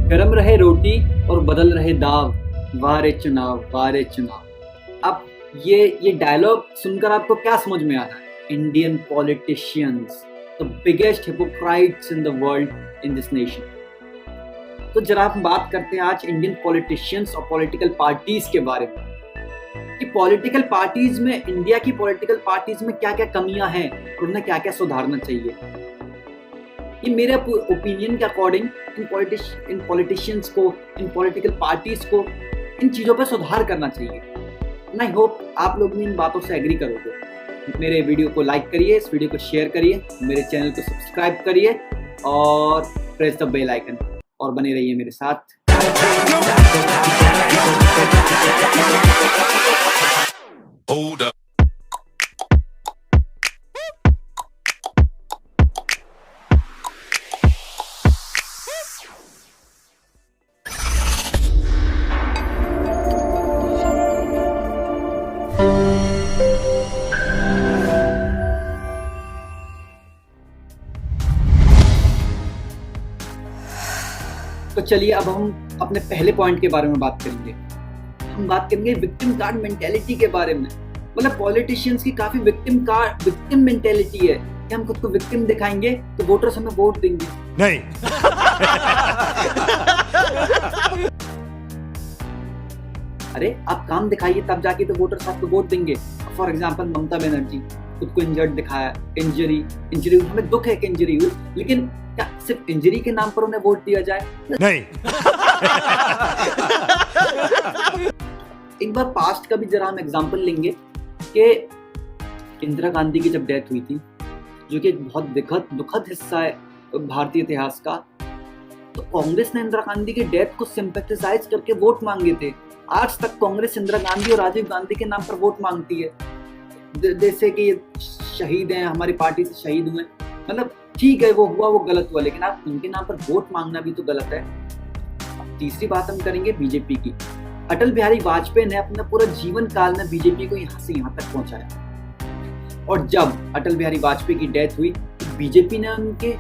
गरम रहे रोटी और बदल रहे दाव, वारे चुनाव वारे चुनाव। अब ये डायलॉग सुनकर आपको क्या समझ में आ रहा है? Indian politicians, the biggest hypocrites in the world in this nation. तो जरा हम बात करते हैं आज इंडियन पॉलिटिशियंस और पॉलिटिकल पार्टीज के बारे में कि पॉलिटिकल पार्टीज में, इंडिया की पॉलिटिकल पार्टीज में क्या क्या कमियां हैं और उन्हें क्या क्या सुधारना चाहिए। ये मेरे ओपिनियन के अकॉर्डिंग इन पॉलिटिशियंस को, इन पॉलिटिकल पार्टीज को इन चीज़ों पर सुधार करना चाहिए। एंड आई होप आप लोग भी इन बातों से एग्री करोगे। मेरे वीडियो को लाइक करिए, इस वीडियो को शेयर करिए, मेरे चैनल को सब्सक्राइब करिए और प्रेस द बेल आइकन और बने रहिए मेरे साथ। Hold up. तो चलिए अब हम अपने पहले पॉइंट के बारे में बात करेंगे। हम बात करेंगे विक्टिम कार्ड मेंटेलिटी के बारे में। मतलब पॉलिटिशियंस की काफी विक्टिम मेंटेलिटी है कि हम खुद को विक्टिम दिखाएंगे तो वोटर्स हमें वोट देंगे। नहीं। अरे आप काम दिखाइए तब जाके तो वोटर्स आपको वोट देंगे। फॉर एग्जांपल ममता बनर्जी खुद को इंजर्ड दिखाया, इंजरी हमें दुख है कि इंजरी हुई, लेकिन क्या सिर्फ इंजरी के नाम पर उन्हें वोट दिया जाए? नहीं। एक बार पास्ट का भी जरा हम एग्जांपल लेंगे कि इंदिरा गांधी की जब डेथ हुई थी, जो कि एक बहुत दुखद हिस्सा है भारतीय इतिहास का, तो कांग्रेस ने इंदिरा गांधी की डेथ को सिंपैथाइज करके वोट मांगे थे। आज तक कांग्रेस इंदिरा गांधी और राजीव गांधी के नाम पर वोट मांगती है, जैसे कि शहीद हैं, हमारी पार्टी से शहीद हुए। मतलब ठीक है, वो हुआ, वो गलत हुआ, लेकिन आप उनके नाम पर वोट मांगना भी तो गलत है। तीसरी बात हम करेंगे बीजेपी की। अटल बिहारी वाजपेयी ने अपना पूरा जीवन काल में बीजेपी को यहाँ से यहाँ तक पहुंचाया, और जब अटल बिहारी वाजपेयी की डेथ हुई तो बीजेपी ने उनके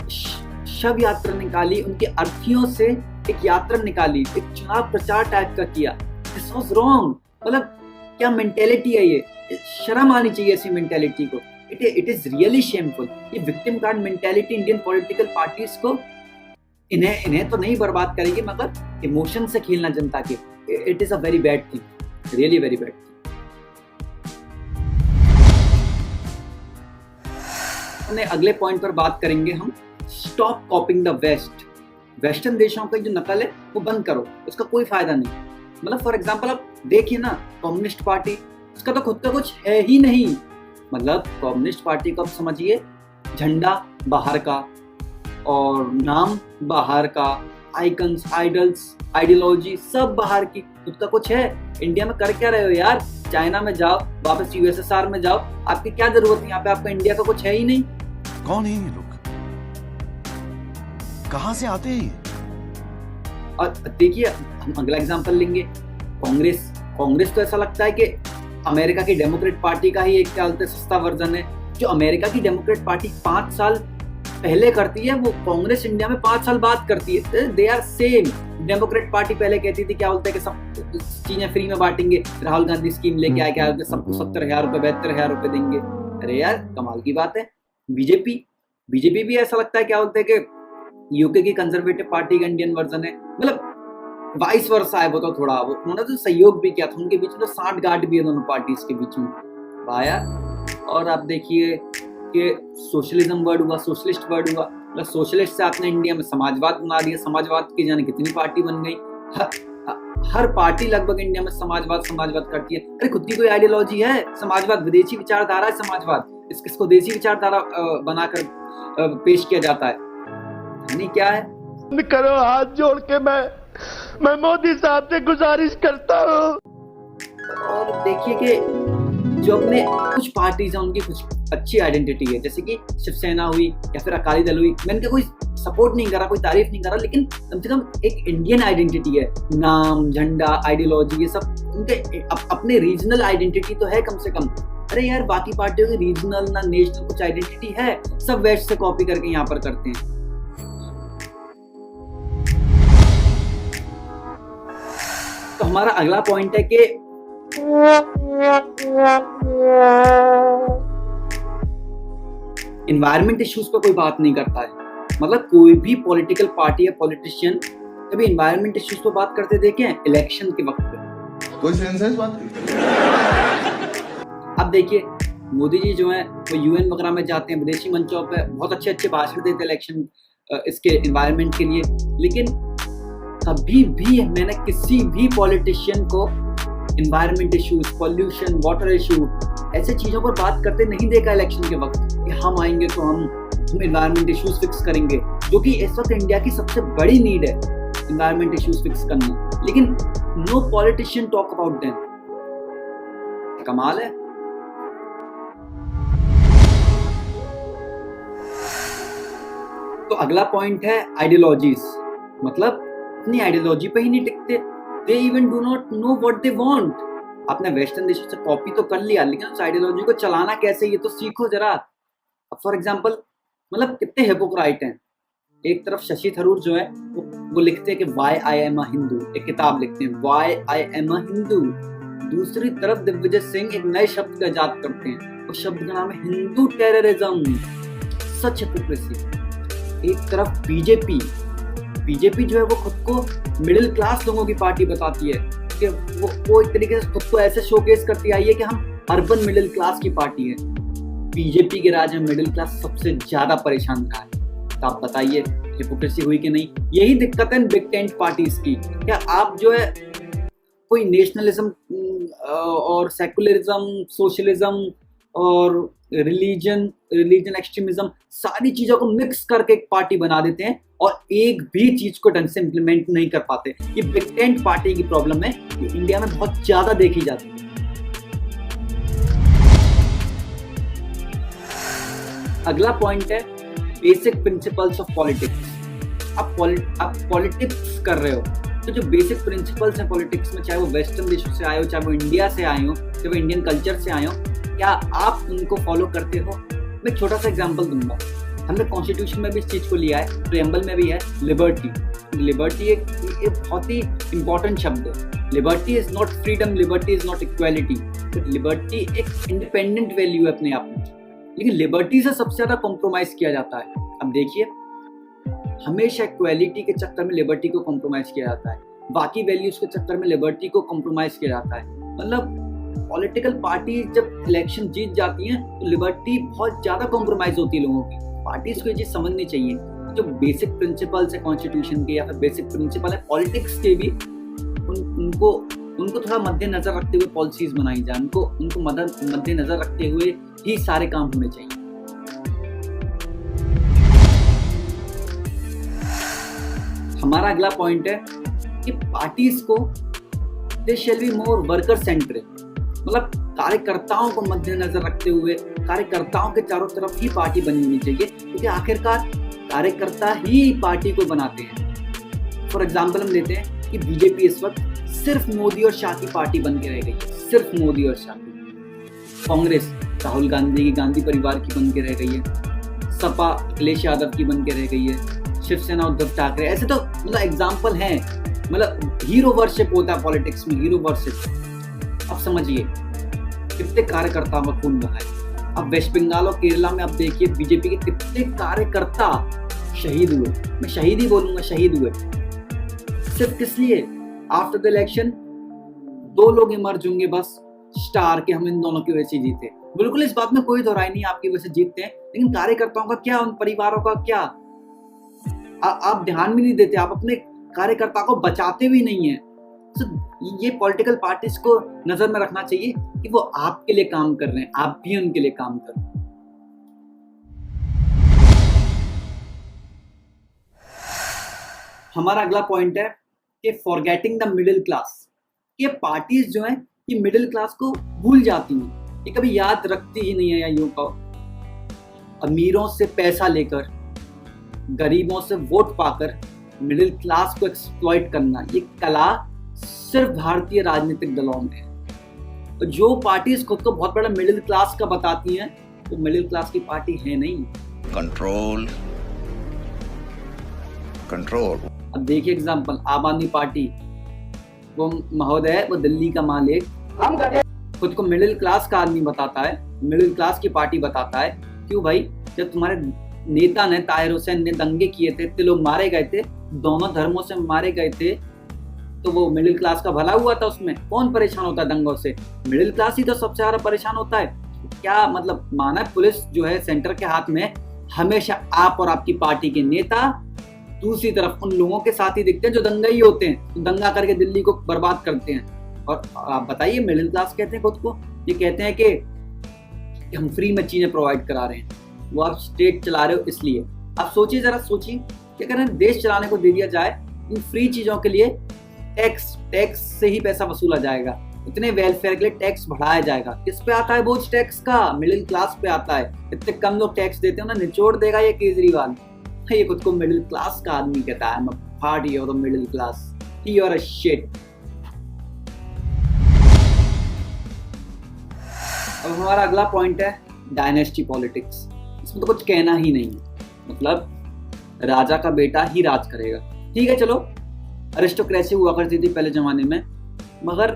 शव यात्रा निकाली, उनके अर्थियों से एक यात्रा निकाली, एक चुनाव प्रचार टाइप का किया। This was wrong. मतलब क्या मेंटेलिटी है ये? शर्म आनी चाहिए ऐसी मेंटेलिटी को। It is really shameful. ये victim card mentality Indian political parties को, इन्हें तो नहीं बर्बाद करेगी, मगर इमोशन से खेलना जनता के, it is a very bad thing, really very bad thing. अपने अगले पॉइंट पर बात करेंगे हम, stop copying the west. Western देशों की जो नकल है वो बंद करो, उसका कोई फायदा नहीं। मतलब फॉर एग्जांपल आप देखिए ना, कम्युनिस्ट पार्टी, उसका तो खुद का कुछ है ही नहीं। मतलब कम्युनिस्ट पार्टी को आप समझिए, झंडा बाहर का और नाम बाहर का, आइकन्स, आइडल्स, आइडियोलॉजी सब बाहर की, खुद का कुछ है? इंडिया में कर क्या रहे हो यार? चाइना में जाओ, वापस यूएसएसआर में जाओ, आपकी क्या जरूरत है? यहाँ पे आपका इंडिया का कुछ है ही नहीं। कौन है ये लोग? कहां से आते हैं? और देखिए हम अगला एग्जांपल लेंगे, कांग्रेस तो ऐसा लगता है कि अमेरिका की डेमोक्रेट पार्टी का ही एक क्या बोलते हैं सस्ता वर्जन है। जो अमेरिका की डेमोक्रेट पार्टी 5 साल पहले करती है, वो कांग्रेस इंडिया में 5 साल बाद करती है। They are same. Democrat party पहले कहती थी क्या बोलते हैं कि सब चीजें फ्री में बांटेंगे, राहुल गांधी स्कीम लेके आए, क्या बोलते हैं सबको 70,000 रुपए 72,000 रुपए देंगे। अरे यार कमाल की बात है। बीजेपी भी ऐसा लगता है क्या बोलते हैं कि यूके की कंजर्वेटिव पार्टी का इंडियन वर्जन है। मतलब वाइस वर्सा है वो तो थोड़ा, वो उन्होंने तो सहयोग भी किया था, उनके बीच में तो साठ गांठ भी है दोनों पार्टीज के बीच में भाया। और आप देखिए कि सोशलिज्म वर्ड हुआ, सोशलिस्ट वर्ड हुआ, मतलब सोशलिस्ट से आपने इंडिया में समाजवाद बना दिया। समाजवाद की जाने कितनी पार्टी बन गई, हर पार्टी लगभग इंडिया में समाजवाद करती है। अरे खुद की कोई आइडियोलॉजी है? समाजवाद विदेशी विचारधारा है। समाजवाद इसको देसी विचारधारा बनाकर पेश किया जाता है, यानी क्या है? करो हाथ जोड़ के मैं मोदी साहब से गुजारिश करता हूँ। और देखिए कि जो अपने कुछ पार्टीज हैं उनकी कुछ अच्छी आइडेंटिटी है, जैसे कि शिवसेना हुई या फिर अकाली दल हुई। मैं इनका कोई सपोर्ट नहीं कर रहा, कोई तारीफ नहीं कर रहा, लेकिन कम से कम एक इंडियन आइडेंटिटी है। नाम, झंडा, आइडियोलॉजी, ये सब उनके अपने रीजनल आइडेंटिटी तो है कम से कम। अरे यार बाकी पार्टियों की रीजनल ना नेशनल कुछ आइडेंटिटी है, सब वेस्ट से कॉपी करके यहाँ पर करते हैं। हमारा अगला पॉइंट है कि इन्वायरमेंट इश्यूज पर कोई बात नहीं करता है। मतलब कोई भी पॉलिटिकल पार्टी या पॉलिटिशियन कभी इन्वायरमेंट इश्यूज पर बात करते देखे हैं इलेक्शन के वक्त पे? कोई सेंस है इस बात की? अब देखिए मोदी जी जो है वो यूएन वगैरह में जाते हैं, विदेशी मंचों पे बहुत अच्छे अच्छे भाषण देते हैं इलेक्शन इसके इन्वायरमेंट के लिए, लेकिन कभी भी मैंने किसी भी पॉलिटिशियन को environment issues, pollution, water issue ऐसे चीजों पर बात करते नहीं देखा इलेक्शन के वक्त कि हम आएंगे तो हम इन्वायरमेंट इश्यूज फिक्स करेंगे, जो कि इस वक्त इंडिया की सबसे बड़ी नीड है इन्वायरमेंट इश्यूज फिक्स करना। लेकिन no politician talk about them. कमाल है। तो अगला पॉइंट है आइडियोलॉजीज। मतलब अपनी आइडियोलॉजी पे ही नहीं टिकते। They even do not know what they want. आपने वेस्टर्न देशों से कॉपी तो कर लिया, लेकिन उस आइडियोलॉजी को चलाना कैसे ये तो सीखो जरा। फॉर एग्जाम्पल मतलब कितने हिपोक्राइट हैं। एक तरफ शशि थरूर जो है वो लिखते हैं कि why I am a Hindu, एक किताब लिखते हैं why I am a Hindu. दूसरी तरफ दिग्विजय सिंह एक नए शब्द का इजाद करते हैं, उस शब्द का नाम है हिंदू टेररिज्म। सच हिपोक्रेसी। एक तरफ बीजेपी जो है वो खुद को मिडिल क्लास लोगों की पार्टी बताती है कि वो एक तरीके से खुद को ऐसे शोकेस करती आई है कि हम अर्बन मिडिल क्लास की पार्टी है। बीजेपी के राज में मिडिल क्लास सबसे ज्यादा परेशान रहा है। तो आप बताइए हिपोक्रेसी हुई कि नहीं? यही दिक्कत है बिग टेंट पार्टीज की। क्या आप जो है कोई नेशनलिज्म और सेकुलरिज्म, सोशलिज्म और रिलीजन एक्सट्रीमिज्म सारी चीजों को मिक्स करके एक पार्टी बना देते हैं और एक भी चीज को ढंग से इंप्लीमेंट नहीं कर पाते। ये बिग टेंट पार्टी की प्रॉब्लम है, ये इंडिया में बहुत ज्यादा देखी जाती है। अगला पॉइंट है बेसिक प्रिंसिपल्स ऑफ पॉलिटिक्स। आप पॉलिटिक्स कर रहे हो तो जो बेसिक प्रिंसिपल्स हैं पॉलिटिक्स में, चाहे वो वेस्टर्न देशों से आए हो, चाहे वो इंडिया से आए हो, चाहे वो इंडियन कल्चर से आए हो, क्या आप उनको फॉलो करते हो? मैं छोटा सा एग्जांपल दूंगा। हमने कॉन्स्टिट्यूशन में भी इस चीज को लिया है, प्रीएम्बल में भी है लिबर्टी एक बहुत ही इंपॉर्टेंट शब्द है। Liberty is not freedom, liberty is not equality, but liberty एक इंडिपेंडेंट वैल्यू है अपने आप में। लेकिन लिबर्टी से सबसे ज्यादा कॉम्प्रोमाइज किया जाता है। अब देखिए हमेशा इक्वालिटी के चक्कर में लिबर्टी को कॉम्प्रोमाइज किया जाता है, बाकी वैल्यूज के चक्कर में लिबर्टी को कॉम्प्रोमाइज किया जाता है। मतलब पॉलिटिकल पार्टी जब इलेक्शन जीत जाती हैं तो लिबर्टी बहुत ज्यादा कॉम्प्रोमाइज होती है लोगों की। पार्टीज को ये चीज समझनी चाहिए, जो बेसिक प्रिंसिपल्स है कॉन्स्टिट्यूशन के या फिर बेसिक प्रिंसिपल है पॉलिटिक्स के भी, उनको थोड़ा मद्देनजर रखते हुए पॉलिसीज बनाई जाए, उनको मद्देनजर रखते हुए ही सारे काम होने चाहिए। हमारा अगला पॉइंट है कि पार्टीज को they shall be more worker centric. मतलब कार्यकर्ताओं को मद्देनजर रखते हुए कार्यकर्ताओं के चारों तरफ ही पार्टी बनी होनी चाहिए, क्योंकि आखिरकार कार्यकर्ता ही पार्टी को बनाते हैं। फॉर एग्जाम्पल हम लेते हैं कि बीजेपी इस वक्त सिर्फ मोदी और शाह की पार्टी बन के रह गई है, सिर्फ मोदी और शाह की। कांग्रेस राहुल गांधी की गांधी परिवार की बन के रह गई है, सपा अखिलेश यादव की बन के रह गई है, शिवसेना उद्धव ठाकरे। ऐसे तो मतलब एग्जाम्पल हैं। मतलब हीरो वर्शिप होता है पॉलिटिक्स में, हीरो वर्शिप। अब समझिए कितने कार्यकर्ताओं का खून बहा है। अब वेस्ट बंगाल और केरला में आप देखिए बीजेपी के कितने कार्यकर्ता शहीद हुए। मैं शहीद ही बोलूंगा, शहीद हुए। सिर्फ किस लिए? आफ्टर द इलेक्शन 2 लोग इमर्ज होंगे बस स्टार के, हम इन दोनों की वजह से जीते। बिल्कुल इस बात में कोई दोहराई नहीं, आपकी वजह से जीतते हैं, लेकिन कार्यकर्ताओं का क्या, उन परिवारों का क्या? आप ध्यान भी नहीं देते, आप अपने कार्यकर्ता को बचाते भी नहीं है। तो ये पॉलिटिकल पार्टीज को नजर में रखना चाहिए कि वो आपके लिए काम कर रहे हैं, आप भी उनके लिए काम कर रहे हैं। हमारा अगला पॉइंट है कि फॉरगेटिंग द मिडिल क्लास। ये पार्टीज जो हैं ये मिडिल क्लास को भूल जाती हैं, ये कभी याद रखती ही नहीं है। या यूं कहो, अमीरों से पैसा लेकर, गरीबों से वोट पाकर मिडिल क्लास को एक्सप्लॉइट करना, ये कला सिर्फ भारतीय राजनीतिक दलों में है। तो जो पार्टीज खुद को बहुत बड़ा मिडिल क्लास का बताती हैं, वो मिडिल क्लास की पार्टी है नहीं। कंट्रोल। अब देखिए एग्जांपल, आम आदमी पार्टी वो महोदय, वो दिल्ली का मालिक खुद को मिडिल क्लास का आदमी बताता है, मिडिल क्लास की पार्टी बताता है। क्यों भाई? जब तुम्हारे नेता ने, ताहिर हुसैन ने दंगे किए थे, इतने लोग मारे गए थे, दोनों धर्मों से मारे गए थे, तो वो मिडिल क्लास का भला हुआ था उसमें? कौन परेशान होता है दंगों से? मिडिल क्लास ही तो सबसे ज्यादा परेशान होता है। क्या मतलब माना पुलिस जो है सेंटर के हाथ में, हमेशा आप और आपकी पार्टी के नेता दूसरी तरफ उन लोगों के साथ ही दिखते हैं जो दंगा ही होते हैं, तो दंगा करके दिल्ली को बर्बाद करते हैं। और आप बताइए, मिडिल क्लास कहते हैं खुद को, ये कहते हैं कि हम फ्री में चीजें प्रोवाइड करा रहे हैं, वो आप स्टेट चला रहे हो इसलिए। आप सोचिए, जरा सोचिए कि अगर देश चलाने को दे दिया जाए, इन फ्री चीजों के लिए टैक्स से ही पैसा वसूला जाएगा, इतने वेलफेयर के लिए टैक्स बढ़ाया जाएगा। किस पे आता है बोझ टैक्स का? मिडिल क्लास पे आता है। इतने कम लोग टैक्स देते हैं ना, निचोड़ देगा ये केजरीवाल। ये खुद को मिडिल क्लास का आदमी कहता है, I'm a party of the middle class. You are a shit. अब हमारा अगला पॉइंट है डायनेस्टी पॉलिटिक्स। इसमें तो कुछ कहना ही नहीं है, मतलब राजा का बेटा ही राज करेगा। ठीक है, चलो अरिस्टोक्रेसी हुआ करती थी पहले जमाने में, मगर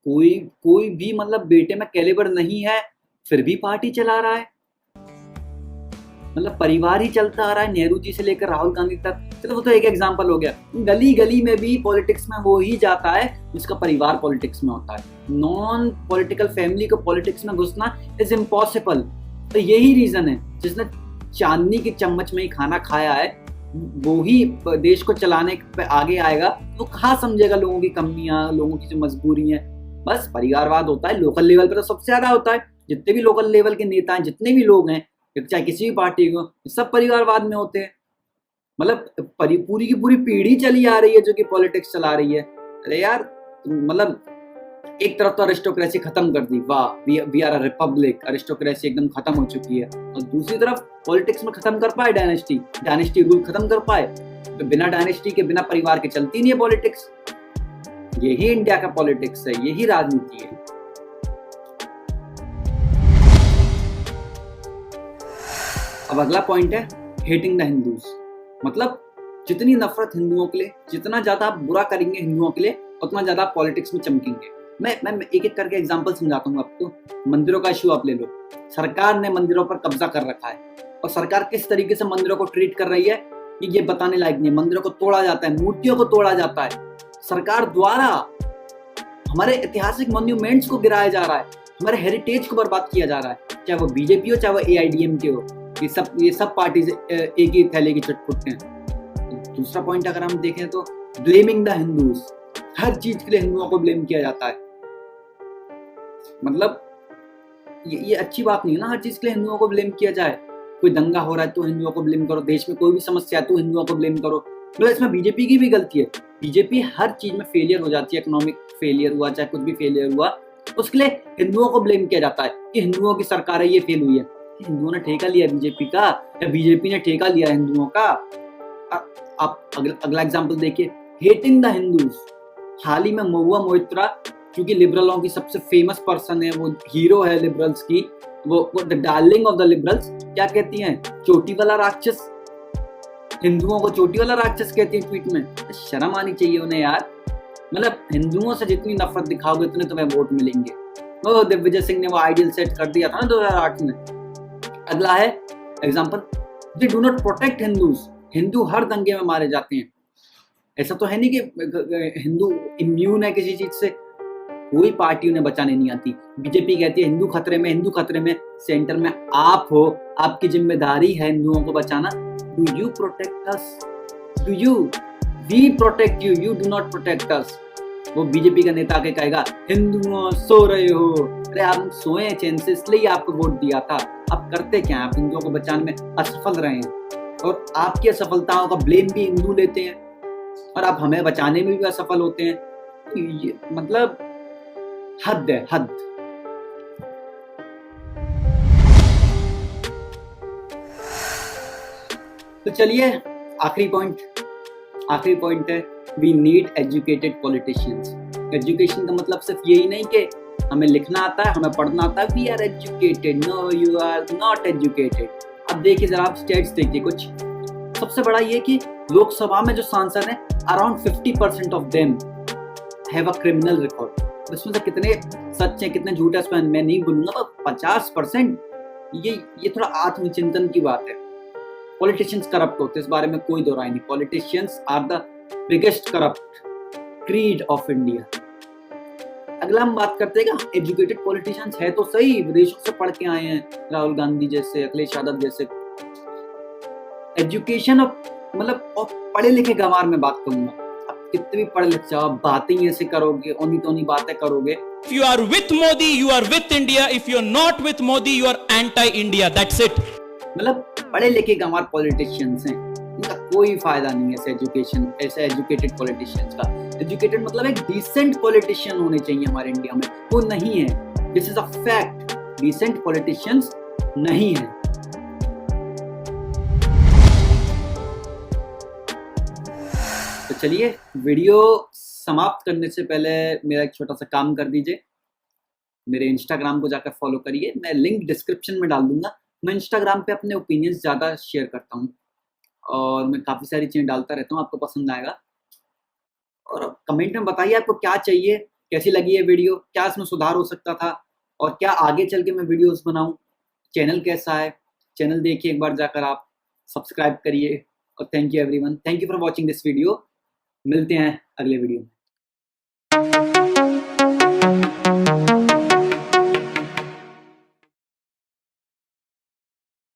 कोई भी मतलब बेटे में कैलिबर नहीं है, फिर भी पार्टी चला रहा है। मतलब परिवार ही चलता आ रहा है, नेहरू जी से लेकर राहुल गांधी तक। चलो वो तो एक एग्जांपल हो गया। गली गली में भी पॉलिटिक्स में वो ही जाता है जिसका परिवार पॉलिटिक्स में होता है। नॉन पॉलिटिकल फैमिली को पॉलिटिक्स में घुसना इज इम्पॉसिबल। तो यही रीजन है, जिसने चांदनी की चम्मच में ही खाना खाया है वो ही देश को चलाने पे आगे आएगा। तो कहाँ समझेगा लोगों की कमियां, लोगों की जो मजबूरी है। बस परिवारवाद होता है लोकल लेवल पे, तो सबसे ज्यादा होता है। जितने भी लोकल लेवल के नेता हैं, जितने भी लोग हैं, चाहे किसी भी पार्टी को, सब परिवारवाद में होते हैं। मतलब पूरी की पूरी पीढ़ी चली आ रही है जो कि पॉलिटिक्स चला रही है। अरे यार, मतलब एक तरफ तो अरिस्टोक्रेसी खत्म कर दी, वाह we are a republic, aristocracy एकदम खत्म हो चुकी है। और दूसरी तरफ पॉलिटिक्स में खत्म कर पाए डायनेस्टी रूल खत्म कर पाए। तो बिना डायनेस्टी के, बिना परिवार के चलती नहीं है पॉलिटिक्स। यही इंडिया का पॉलिटिक्स है, यही राजनीति है। अब अगला पॉइंट है हेटिंग द हिंदूज। मतलब जितनी नफरत हिंदुओं के लिए, जितना ज्यादा आप बुरा करेंगे हिंदुओं के लिए, उतना ज्यादा आप पॉलिटिक्स में चमकेंगे। मैं एक एक करके एग्जांपल समझाता हूँ आपको। मंदिरों का इशू आप ले लो। सरकार ने मंदिरों पर कब्जा कर रखा है, और सरकार किस तरीके से मंदिरों को ट्रीट कर रही है कि ये बताने लायक नहीं। मंदिरों को तोड़ा जाता है, मूर्तियों को तोड़ा जाता है, सरकार द्वारा हमारे ऐतिहासिक मॉन्यूमेंट्स को गिराया जा रहा है, हमारे हेरिटेज को बर्बाद किया जा रहा है। चाहे वो बीजेपी हो, चाहे वो AIDMK हो, ये सब पार्टी एक ही थैले की चटपुट हैं। दूसरा पॉइंट अगर हम देखें तो ब्लेमिंग द हिंदूज। हर चीज के लिए हिंदुओं को ब्लेम किया जाता है। मतलब ये अच्छी बात नहीं है ना, हर चीज के लिए हिंदुओं को ब्लेम किया जाए। कोई दंगा हो रहा है तो हिंदुओं को ब्लेम करो, देश में कोई भी समस्या है तो हिंदुओं को ब्लेम करो। मतलब इसमें बीजेपी की भी गलती है। बीजेपी हर चीज में फेलियर हो जाती है, इकोनॉमिक फेलियर हुआ, चाहे कुछ भी फेलियर हुआ, उसके लिए हिंदुओं को ब्लेम किया जाता है कि हिंदुओं की सरकार है, ये फेल हुई है। हिंदुओं ने ठेका लिया बीजेपी का, या बीजेपी ने ठेका लिया हिंदुओं का? आप अगला एग्जांपल देखिए, हेटिंग द हिंदूज। हाल ही में महुआ मोइत्रा, क्योंकि लिबरलों की सबसे फेमस पर्सन है, वो हीरो है लिबरल्स की, वो the darling of the liberals, क्या कहती हैं? चोटी वाला राक्षस। हिंदुओं को चोटी वाला राक्षस कहती है ट्वीट में। शर्म आनी चाहिए उन्हें यार। मतलब हिंदुओं से जितनी नफरत दिखाओगे उतने तुम्हें वोट मिलेंगे। वो दिग्विजय सिंह ने वो आइडियल सेट कर दिया था ना 2008 में। अगला है example, they do not protect Hindus. Hindu हर दंगे में मारे जाते हैं। ऐसा तो है नहीं कि हिंदू इम्यून है किसी चीज से। कोई पार्टी उन्हें बचाने नहीं आती। बीजेपी कहती है हिंदू खतरे में, हिंदू खतरे में। सेंटर में आप हो, आपकी जिम्मेदारी है हिंदुओं को बचाना। Do you protect us? Do you? We protect you, you do not protect us. वो बीजेपी का नेता के कहेगा हिंदुओं सो रहे हो। अरे आप सोए चैन से, इसलिए आपको वोट दिया था। आप करते क्या? आप हिंदुओं को बचाने में असफल रहे हैं, और आपकी असफलताओं का ब्लेम भी हिंदू लेते हैं, और आप हमें बचाने में भी असफल होते हैं। तो ये मतलब हद है, हद। तो चलिए आखिरी पॉइंट है, we need educated politicians. Education का मतलब सिर्फ यही नहीं कि हमें लिखना आता है, हमें पढ़ना आता है, we are educated. No, you are not educated. अब देखिए जरा, आप स्टेट्स देखिए कुछ। सबसे बड़ा ये कि लोकसभा में जो सांसद हैं, around 50% of them have a criminal record. इसमें से कितने सच हैं कितने झूठ है इसमें मैं नहीं बोलूंगा, पर 50% ये थोड़ा आत्मचिंतन की बात है। पॉलिटिशियंस करप्ट होते हैं, इस बारे में कोई दो राय नहीं। Politicians are the biggest corrupt creed of India. अगला हम बात करते हैं कि एजुकेटेड पॉलिटिशियंस है तो सही, विदेशों से पढ़ के आए हैं, राहुल गांधी जैसे, अखिलेश यादव जैसे। एजुकेशन मतलब और पढ़े लिखे गंवार में बात करूंगा, आप कितने भी पढ़े लिखे जाओ, बातें ही ऐसे करोगे, ओनी तोनी बातें करोगे। If you are with Modi, you are with India. If you are not with Modi, you are anti-India. That's it. मतलब पढ़े लिखे गंवार पॉलिटिशियंस हैं, उनका कोई फायदा नहीं है ऐसे एजुकेटेड पॉलिटिशियंस का। एजुकेटेड मतलब एक डिसेंट पॉलिटिशियन होने चाहिए हमारे इंडिया में, वो नहीं है। This is a fact, decent politicians नहीं है। तो चलिए, वीडियो समाप्त करने से पहले मेरा एक छोटा सा काम कर दीजिए, मेरे इंस्टाग्राम को जाकर फॉलो करिए, मैं लिंक डिस्क्रिप्शन में डाल दूंगा। मैं इंस्टाग्राम पे अपने ओपिनियंस ज़्यादा शेयर करता हूँ और मैं काफ़ी सारी चीज़ें डालता रहता हूँ, आपको पसंद आएगा। और कमेंट में बताइए आपको क्या चाहिए, कैसी लगी ये वीडियो, क्या इसमें सुधार हो सकता था और क्या आगे चल के मैं वीडियोस बनाऊं, चैनल कैसा है, चैनल देखिए एक बार जाकर, आप सब्सक्राइब करिए। और thank you everyone, thank you for watching this video. मिलते हैं अगले वीडियो में।